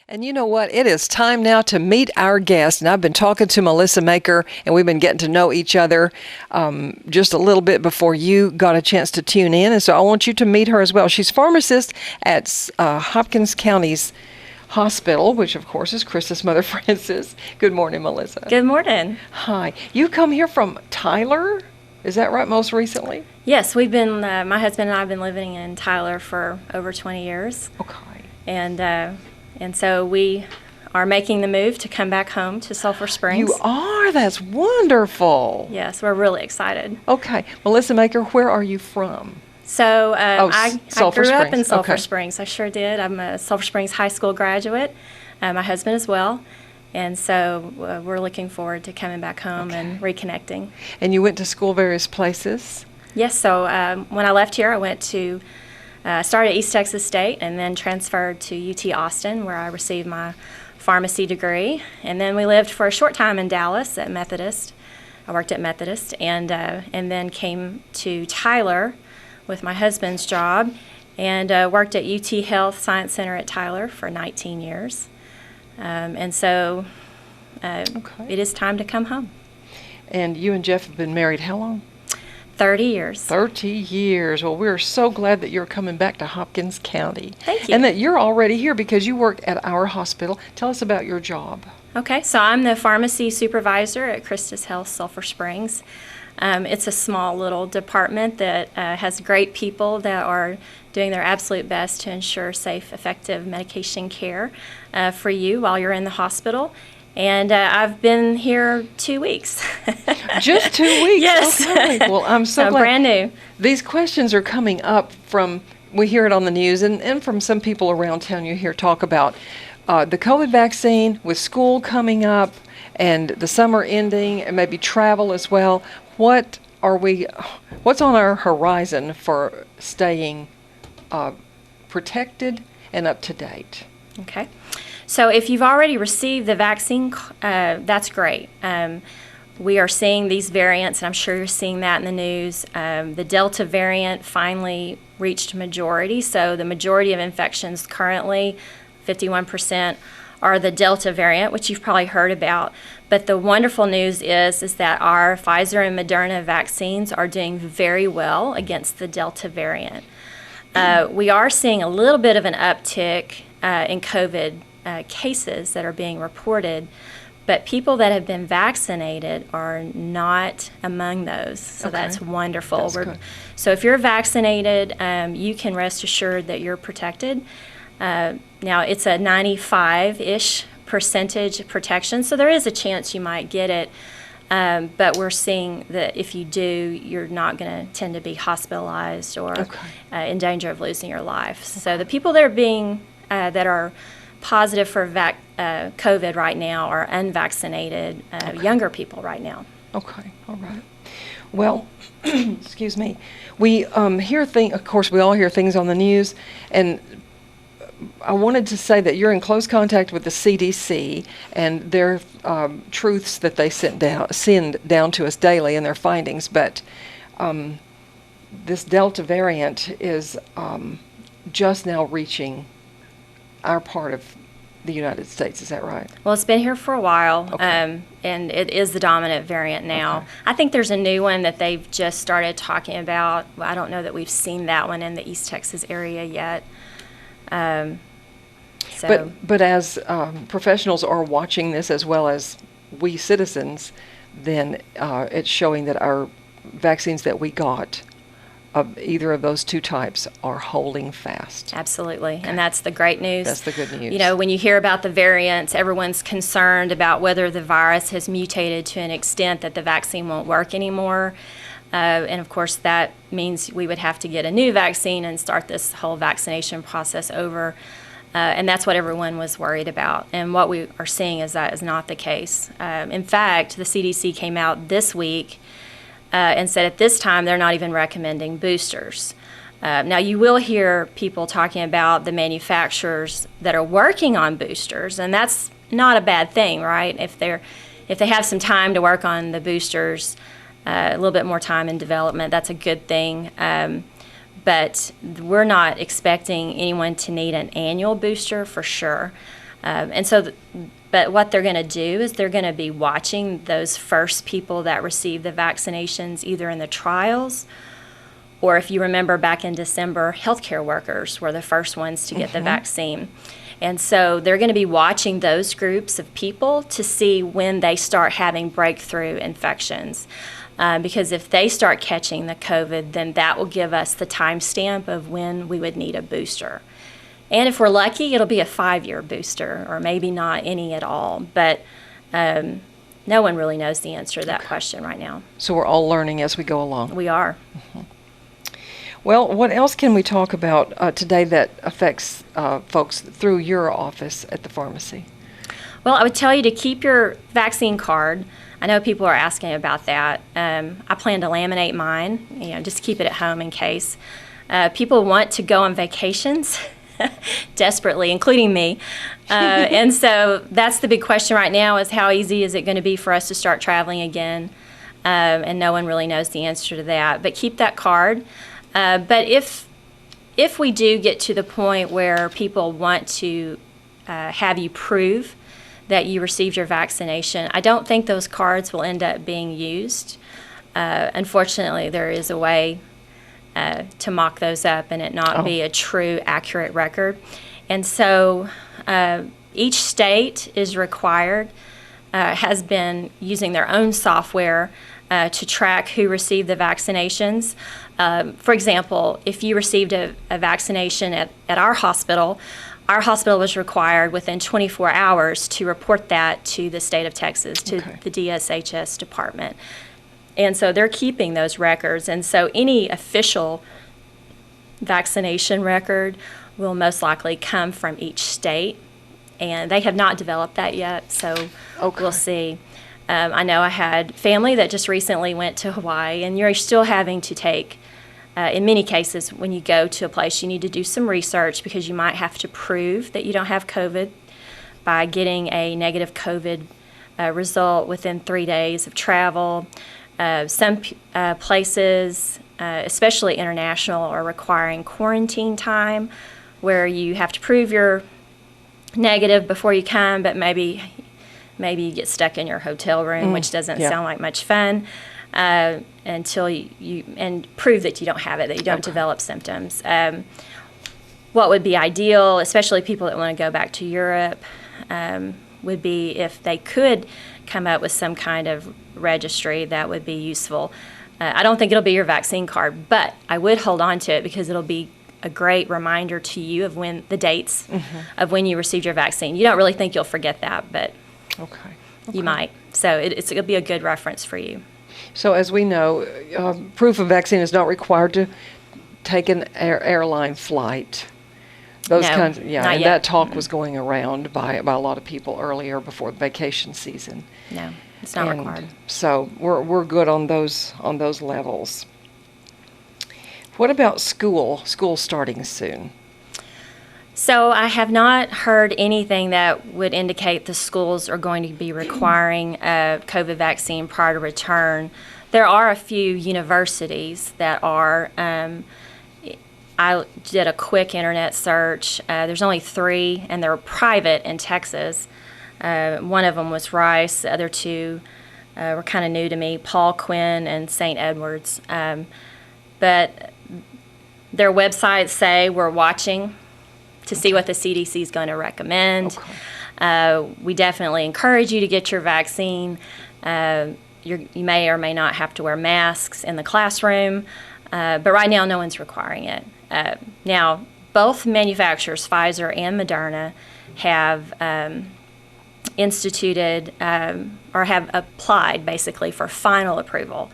And you know what? It is time now to meet our guest. And I've been talking to Melissa Maeker, and we've been getting to know each other just a little bit before you got a chance to tune in. And so I want you to meet her as well. She's pharmacist at Hopkins County's hospital, which of course is Christus Mother Francis. Good morning, Melissa. Good morning. Hi. You come here from Tyler? Is that right, most recently? Yes, we've been, my husband and I have been living in Tyler for over 20 years. Okay. And so we are making the move to come back home to Sulphur Springs. You are? That's wonderful. Yes, we're really excited. Okay. Melissa Maeker, where are you from? So I grew up in Sulphur Okay. Springs. I sure did. I'm a Sulphur Springs High School graduate. My husband as well. And so we're looking forward to coming back home and reconnecting. And you went to school various places? Yes, so when I left here, I went to started at East Texas State and then transferred to UT Austin, where I received my pharmacy degree. And then we lived for a short time in Dallas at Methodist. I worked at Methodist, and then came to Tyler with my husband's job, and worked at UT Health Science Center at Tyler for 19 years. And so it is time to come home. And you and Jeff have been married how long? 30 years. 30 years. Well, we're so glad that you're coming back to Hopkins County. Thank you. And that you're already here because you work at our hospital. Tell us about your job. Okay, so I'm the pharmacy supervisor at Christus Health Sulphur Springs. It's a small little department that has great people that are doing their absolute best to ensure safe, effective medication care for you while you're in the hospital. And I've been here 2 weeks. Just 2 weeks? Yes. Okay. Well, I'm so glad. Brand new. These questions are coming up from, we hear it on the news, and from some people around town you hear talk about the COVID vaccine with school coming up and the summer ending and maybe travel as well. What's on our horizon for staying protected and up to date? Okay. So if you've already received the vaccine, that's great. We are seeing these variants, and I'm sure you're seeing that in the news. The Delta variant finally reached majority, so the majority of infections currently, 51%, are the Delta variant, which you've probably heard about. But the wonderful news is that our Pfizer and Moderna vaccines are doing very well against the Delta variant. We are seeing a little bit of an uptick in COVID cases that are being reported, but people that have been vaccinated are not among those. So that's wonderful. That's good. So if you're vaccinated, you can rest assured that you're protected. Now it's a 95-ish percentage protection, so there is a chance you might get it. But we're seeing that if you do, you're not going to tend to be hospitalized or in danger of losing your life. So the people that are being that are positive for COVID right now are unvaccinated, younger people right now. Okay, all right. Well, excuse me. We hear things, of course, we all hear things on the news, and I wanted to say that you're in close contact with the CDC and their truths that they send down to us daily and their findings, but this Delta variant is just now reaching our part of the United States. Is that right? Well, it's been here for a while, and it is the dominant variant now. I think there's a new one that they've just started talking about. I don't know that we've seen that one in the East Texas area yet. But as professionals are watching this as well as we citizens, then it's showing that our vaccines that we got of either of those two types are holding fast. Absolutely, and that's the great news. That's the good news. You know, when you hear about the variants, everyone's concerned about whether the virus has mutated to an extent that the vaccine won't work anymore. And of course, that means we would have to get a new vaccine and start this whole vaccination process over. And that's what everyone was worried about. And what we are seeing is that is not the case. In fact, the CDC came out this week and said at this time they're not even recommending boosters. Now, you will hear people talking about the manufacturers that are working on boosters, and that's not a bad thing, right? If they have some time to work on the boosters, a little bit more time in development, that's a good thing. But we're not expecting anyone to need an annual booster for sure. But what they're going to do is they're going to be watching those first people that receive the vaccinations either in the trials, or if you remember back in December, healthcare workers were the first ones to get the vaccine. And so they're going to be watching those groups of people to see when they start having breakthrough infections. Because if they start catching the COVID, then that will give us the timestamp of when we would need a booster. And if we're lucky, it'll be a 5-year booster, or maybe not any at all. But no one really knows the answer to that question right now. So we're all learning as we go along. We are. Well, what else can we talk about today that affects folks through your office at the pharmacy? Well, I would tell you to keep your vaccine card. I know people are asking about that. I plan to laminate mine, just keep it at home in case. People want to go on vacations desperately, including me. And so that's the big question right now, is how easy is it going to be for us to start traveling again? And no one really knows the answer to that. But keep that card. But if we do get to the point where people want to have you prove that you received your vaccination, I don't think those cards will end up being used. Unfortunately, there is a way to mock those up and it not be a true, accurate record. And so each state is required, has been using their own software to track who received the vaccinations. For example, if you received a vaccination at our hospital was required within 24 hours to report that to the state of Texas, to the DSHS department. And so they're keeping those records. And so any official vaccination record will most likely come from each state. And they have not developed that yet, so we'll see. I know I had family that just recently went to Hawaii, and you're still having to take, in many cases, when you go to a place, you need to do some research because you might have to prove that you don't have COVID by getting a negative COVID result within 3 days of travel. Some places, especially international, are requiring quarantine time where you have to prove you're negative before you come, but maybe you get stuck in your hotel room, which doesn't sound like much fun, until you and prove that you don't have it, that you don't develop symptoms. What would be ideal, especially people that want to go back to Europe, would be if they could come up with some kind of registry that would be useful. I don't think it'll be your vaccine card, but I would hold on to it because it'll be a great reminder to you of when the dates of when you received your vaccine. You don't really think you'll forget that, but you might. So it'll be a good reference for you. So as we know, proof of vaccine is not required to take an airline flight. Those kinds, and yet. that talk was going around by a lot of people earlier before the vacation season. No, it's not required. So we're good on those levels. What about school? School starting soon. So I have not heard anything that would indicate the schools are going to be requiring a COVID vaccine prior to return. There are a few universities that are. I did a quick internet search. There's only 3, and they're private in Texas. One of them was Rice. The other 2 were kind of new to me, Paul Quinn and St. Edward's. But their websites say we're watching to see what the CDC is going to recommend. We definitely encourage you to get your vaccine. You may or may not have to wear masks in the classroom, but right now no one's requiring it. Now, both manufacturers, Pfizer and Moderna, have instituted or have applied basically for final approval,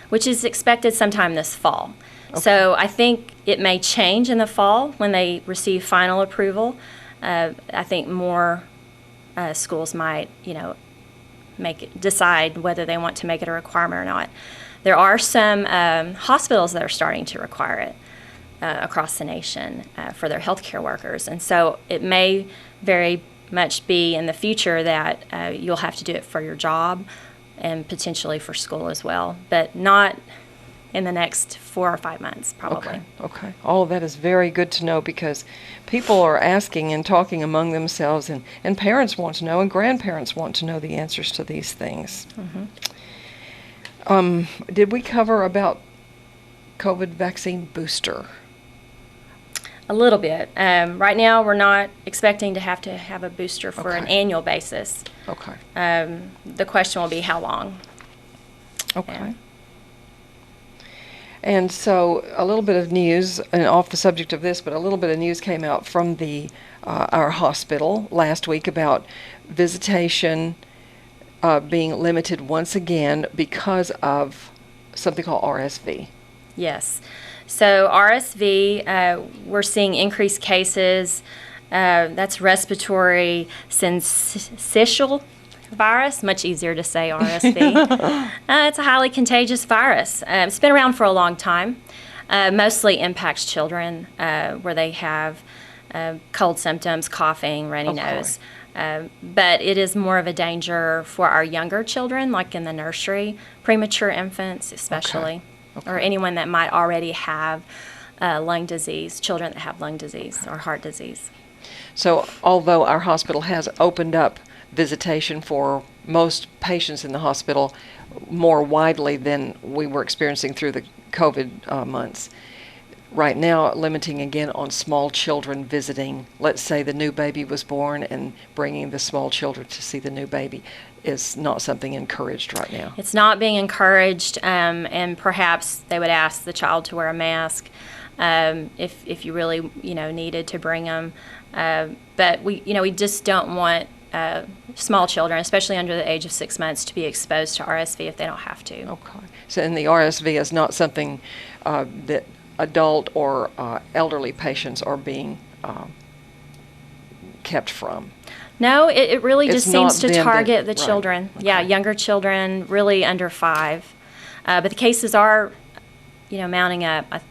which is expected sometime this fall. So I think it may change in the fall when they receive final approval. I think more schools might, decide whether they want to make it a requirement or not. There are some hospitals that are starting to require it across the nation for their healthcare workers, and so it may very much be in the future that you'll have to do it for your job and potentially for school as well, but not in the next 4 or 5 months, probably. Okay, okay. All of that is very good to know because people are asking and talking among themselves, and parents want to know, and grandparents want to know the answers to these things. Did we cover about COVID vaccine booster? A little bit. Right now, we're not expecting to have a booster for an Okay. annual basis. Okay. The question will be how long. Okay. Yeah. And so a little bit of news, and off the subject of this, but a little bit of news came out from our hospital last week about visitation being limited once again because of something called RSV. Yes. So RSV, we're seeing increased cases. That's respiratory syncytial virus, much easier to say RSV. It's a highly contagious virus. It's been around for a long time. Mostly impacts children where they have cold symptoms, coughing, runny Okay. nose. But it is more of a danger for our younger children, like in the nursery, premature infants especially, Okay. or anyone that might already have lung disease, children that have lung disease or heart disease. So although our hospital has opened up visitation for most patients in the hospital more widely than we were experiencing through the COVID months, right now limiting again on small children visiting. Let's say the new baby was born, and bringing the small children to see the new baby is not something encouraged right now. It's not being encouraged, and perhaps they would ask the child to wear a mask if you really needed to bring them. But we just don't want small children, especially under the age of 6 months, to be exposed to RSV if they don't have to. Okay. So, and the RSV is not something that adult or elderly patients are being kept from. No, it really It's just seems not to them target that- the right. children. Yeah, Okay. younger children, really under 5. But the cases are, mounting up.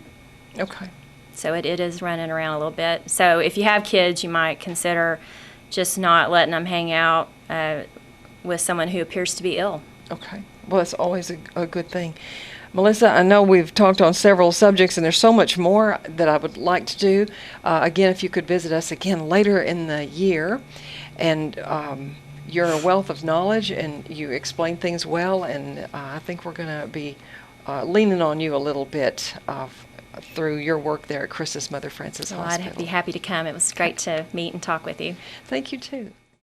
Okay. So it is running around a little bit. So if you have kids, you might consider just not letting them hang out with someone who appears to be ill. Okay. Well, that's always a good thing. Melissa, I know we've talked on several subjects, and there's so much more that I would like to do. Again, if you could visit us again later in the year, and you're a wealth of knowledge, and you explain things well, and I think we're going to be leaning on you a little bit through your work there at Christus Mother Francis Well, Hospital. I'd be happy to come. It was great to meet and talk with you. Thank you, too.